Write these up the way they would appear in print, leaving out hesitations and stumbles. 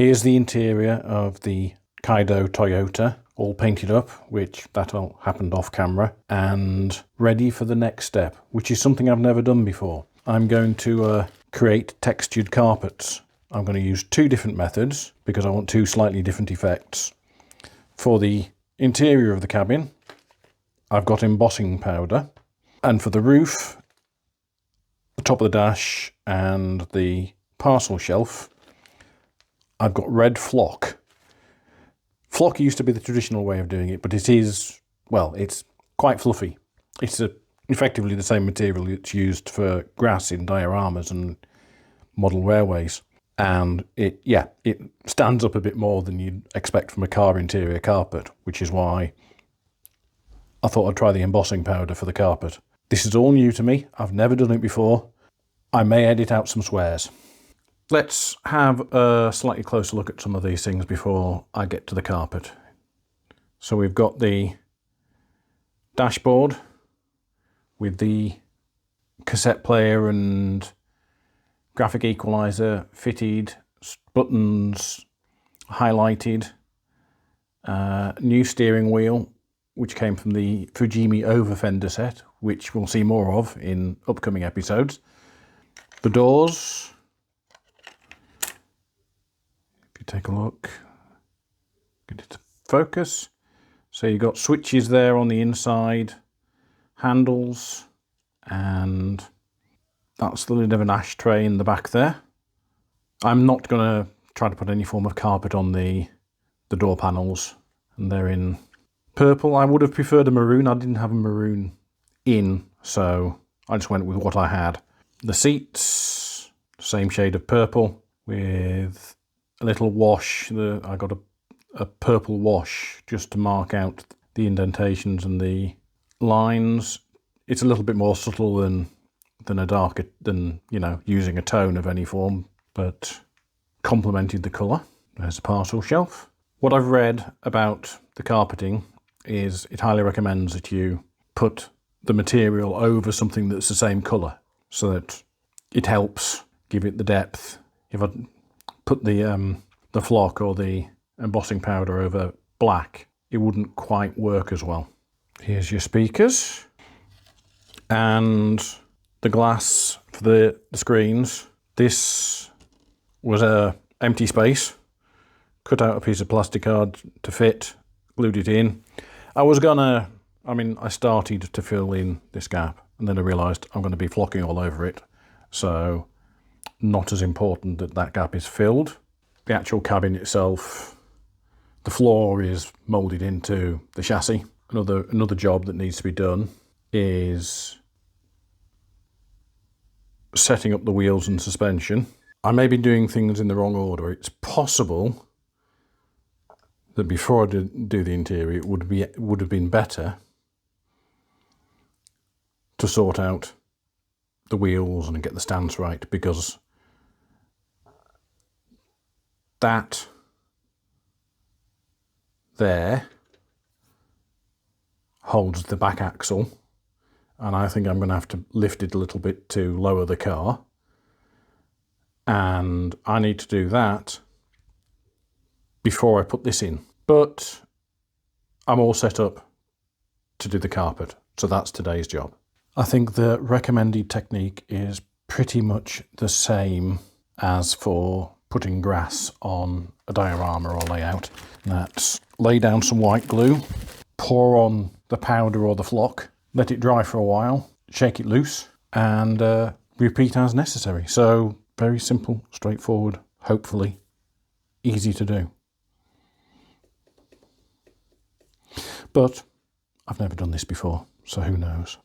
Here's the interior of the Kaido Toyota, all painted up, which that all happened off camera, and ready for the next step, which is something I've never done before. I'm going to create textured carpets. I'm going to use two different methods because I want two slightly different effects. For the interior of the cabin, I've got embossing powder, and for the roof, the top of the dash and the parcel shelf, I've got red flock. Flock used to be the traditional way of doing it, but it is, well, it's quite fluffy. It's effectively the same material that's used for grass in dioramas and model railways. And it stands up a bit more than you'd expect from a car interior carpet, which is why I thought I'd try the embossing powder for the carpet. This is all new to me. I've never done it before. I may edit out some swears. Let's have a slightly closer look at some of these things before I get to the carpet. So we've got the dashboard with the cassette player and graphic equalizer fitted, buttons highlighted, new steering wheel, which came from the Fujimi over fender set, which we'll see more of in upcoming episodes. The doors, if you take a look, get it to focus. So you've got switches there on the inside, handles, and that's the lid of an ashtray in the back there. I'm not going to try to put any form of carpet on the door panels, and they're in purple. I would have preferred a maroon. I didn't have a maroon in, so I just went with what I had. The seats, same shade of purple with a little wash. I got a purple wash just to mark out the indentations and the lines. It's a little bit more subtle than a darker, than, you know, using a tone of any form, but complemented the colour. There's a parcel shelf. What I've read about the carpeting is it highly recommends that you put the material over something that's the same colour, so that it helps give it the depth. If I put the flock or the embossing powder over black, it wouldn't quite work as well. Here's your speakers and the glass for the screens. This was a empty space. Cut out a piece of plastic card to fit, glued it in. I started to fill in this gap, and then I realised I'm going to be flocking all over it. So not as important that that gap is filled. The actual cabin itself, the floor is moulded into the chassis. Another job that needs to be done is setting up the wheels and suspension. I may be doing things in the wrong order. It's possible that before I do the interior, it would have been better to sort out the wheels and get the stance right, because that there holds the back axle, and I think I'm going to have to lift it a little bit to lower the car, and I need to do that before I put this in. But I'm all set up to do the carpet, so that's today's job. I think the recommended technique is pretty much the same as for putting grass on a diorama or layout. That's lay down some white glue, pour on the powder or the flock, let it dry for a while, shake it loose, and repeat as necessary. So very simple, straightforward, hopefully easy to do. But I've never done this before, so who knows?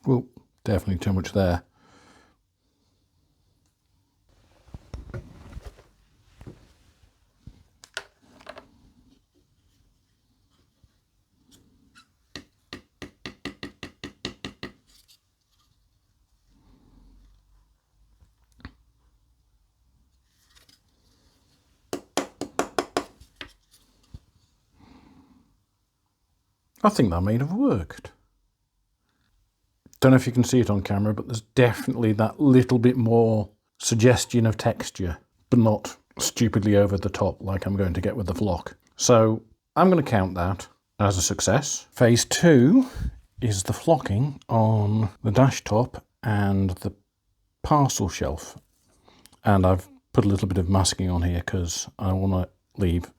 Well, definitely too much there. I think that may have worked. Don't know if you can see it on camera, but there's definitely that little bit more suggestion of texture, but not stupidly over the top like I'm going to get with the flock. So I'm going to count that as a success. Phase 2 is the flocking on the dash top and the parcel shelf. And I've put a little bit of masking on here because I want to leave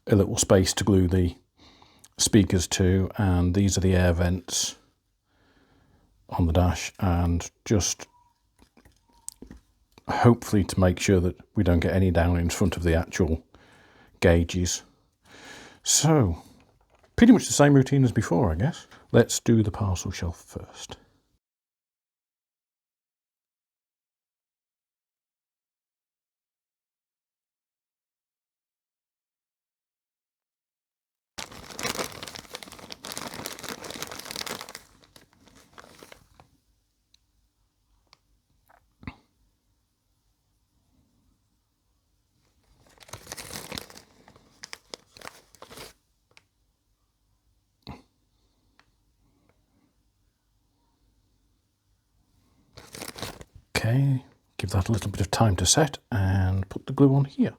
a little space to glue the speakers to, and these are the air vents on the dash, and just hopefully to make sure that we don't get any down in front of the actual gauges. So pretty much the same routine as before, I guess. Let's do the parcel shelf first. Okay, give that a little bit of time to set and put the glue on here.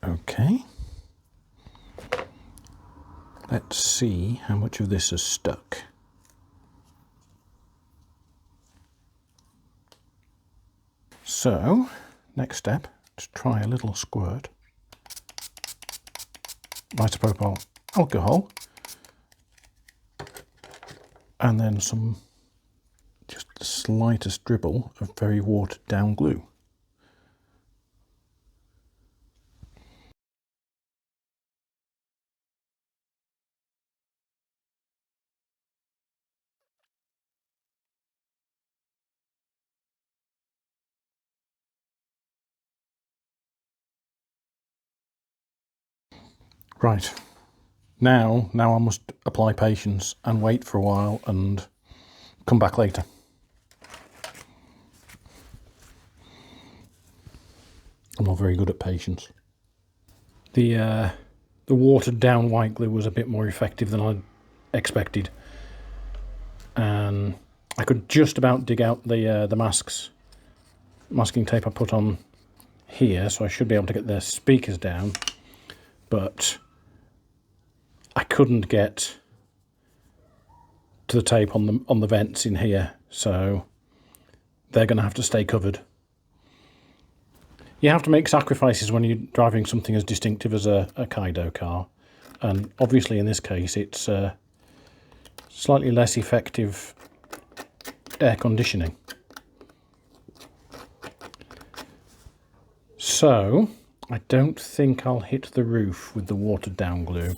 Okay, let's see how much of this is stuck. So, next step, to try a little squirt. Isopropyl alcohol, and then some, just the slightest dribble of very watered down glue. Right, now I must apply patience and wait for a while and come back later. I'm not very good at patience. The watered down white glue was a bit more effective than I expected, and I could just about dig out the masking tape I put on here, so I should be able to get the speakers down, but I couldn't get to the tape on the vents in here, so they're going to have to stay covered. You have to make sacrifices when you're driving something as distinctive as a Kaido car, and obviously in this case it's slightly less effective air conditioning. So I don't think I'll hit the roof with the watered down glue.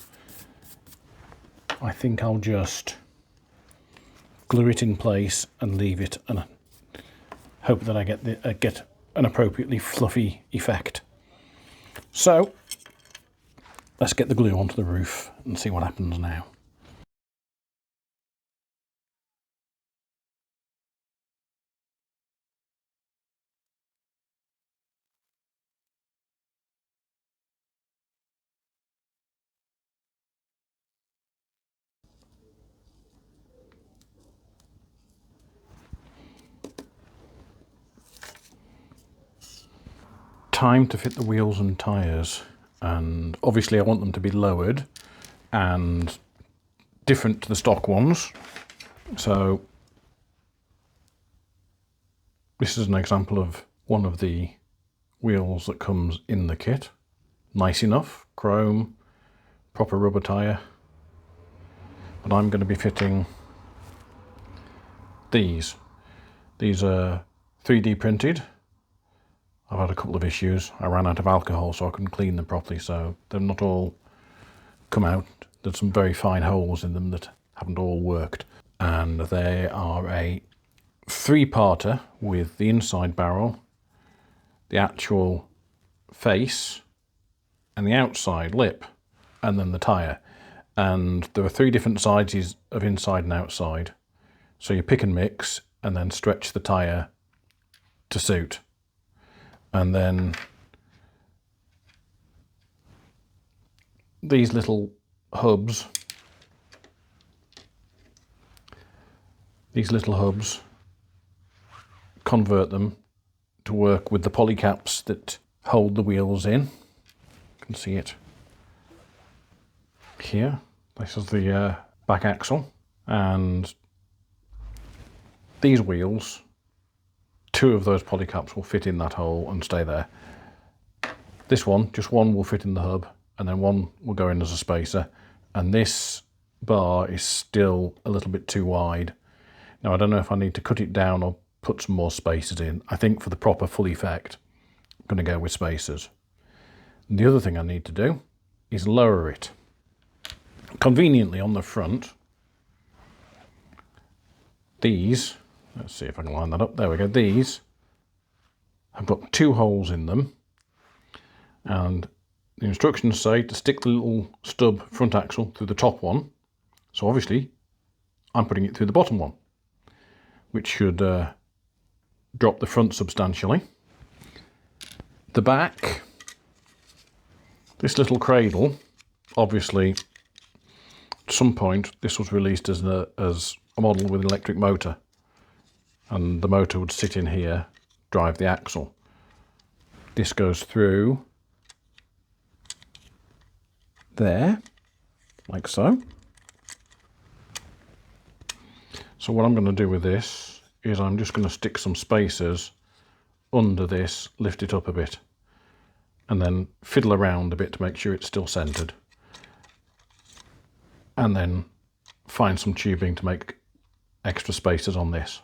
I think I'll just glue it in place and leave it and hope that I get an appropriately fluffy effect. So let's get the glue onto the roof and see what happens now. Time to fit the wheels and tyres, and obviously I want them to be lowered and different to the stock ones. So this is an example of one of the wheels that comes in the kit. Nice enough, chrome, proper rubber tyre. But I'm going to be fitting these. These are 3D printed. I've had a couple of issues. I ran out of alcohol, so I couldn't clean them properly, so they've not all come out. There's some very fine holes in them that haven't all worked. And they are a 3-parter with the inside barrel, the actual face, and the outside lip, and then the tyre. And there are 3 different sizes of inside and outside. So you pick and mix and then stretch the tyre to suit. And then these little hubs, convert them to work with the polycaps that hold the wheels in. You can see it here. This is the back axle, and these wheels, 2 of those polycaps will fit in that hole and stay there. This one, just one will fit in the hub, and then one will go in as a spacer. And this bar is still a little bit too wide. Now, I don't know if I need to cut it down or put some more spacers in. I think for the proper full effect, I'm going to go with spacers. And the other thing I need to do is lower it. Conveniently on the front, these, let's see if I can line that up. There we go. These have got 2 holes in them. And the instructions say to stick the little stub front axle through the top one. So obviously, I'm putting it through the bottom one, which should drop the front substantially. The back, this little cradle, obviously, at some point, this was released as a model with an electric motor. And the motor would sit in here, drive the axle. This goes through there, like so. So what I'm going to do with this is I'm just going to stick some spacers under this, lift it up a bit, and then fiddle around a bit to make sure it's still centered. And then find some tubing to make extra spacers on this.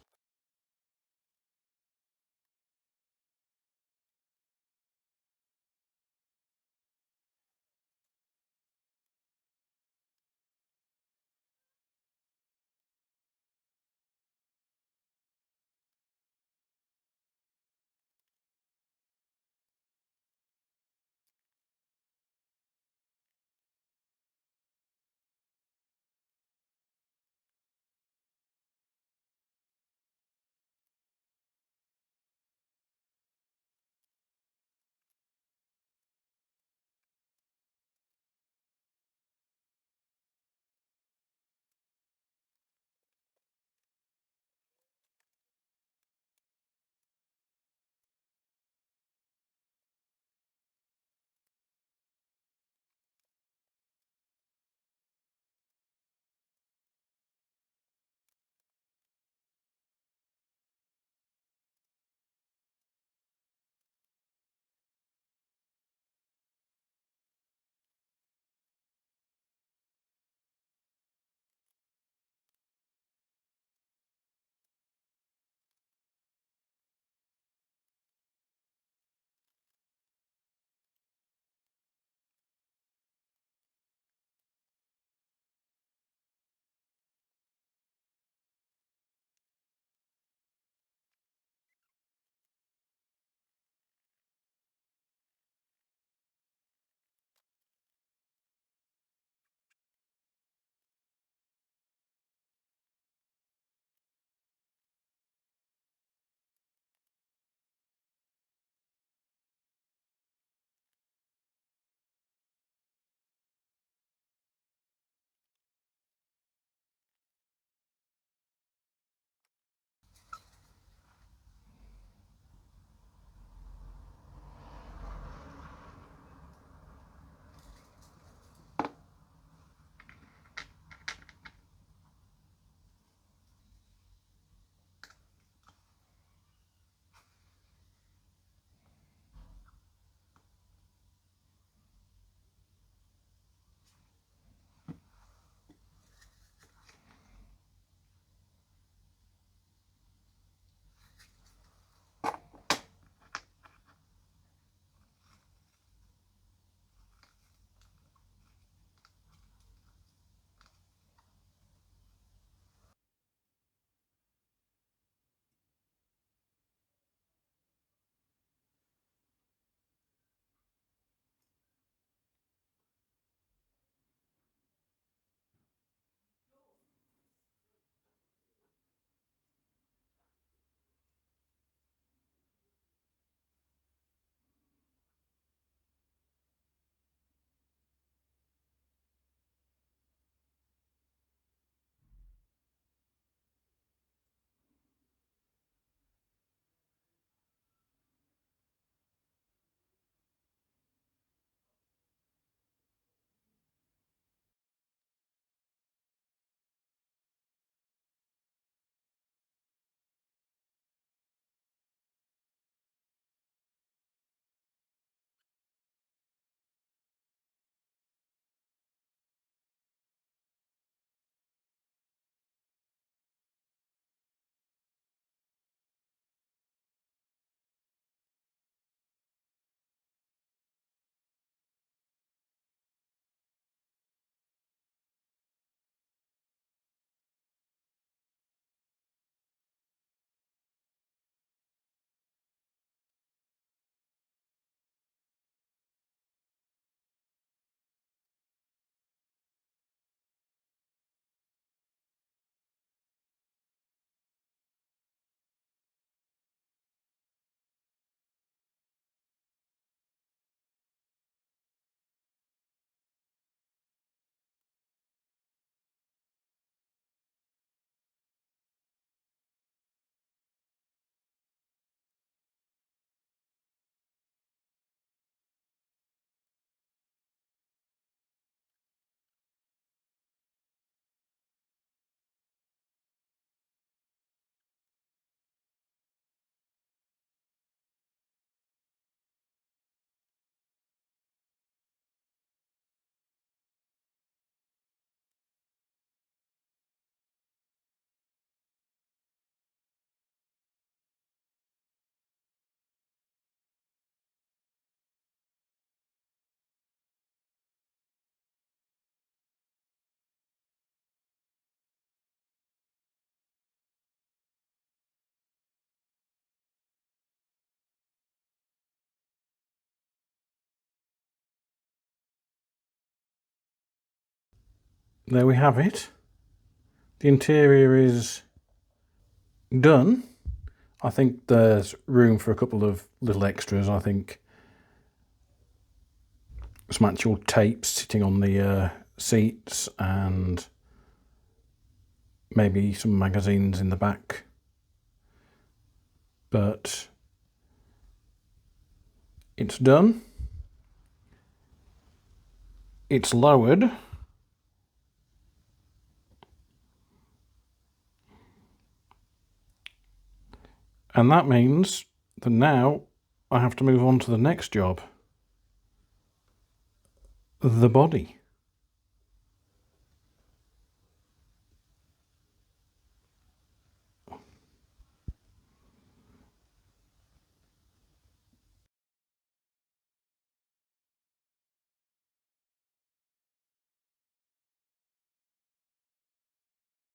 there we have it. The interior is done. I think there's room for a couple of little extras. I think some actual tapes sitting on the seats and maybe some magazines in the back. But it's done. It's lowered. And that means that now I have to move on to the next job. The body.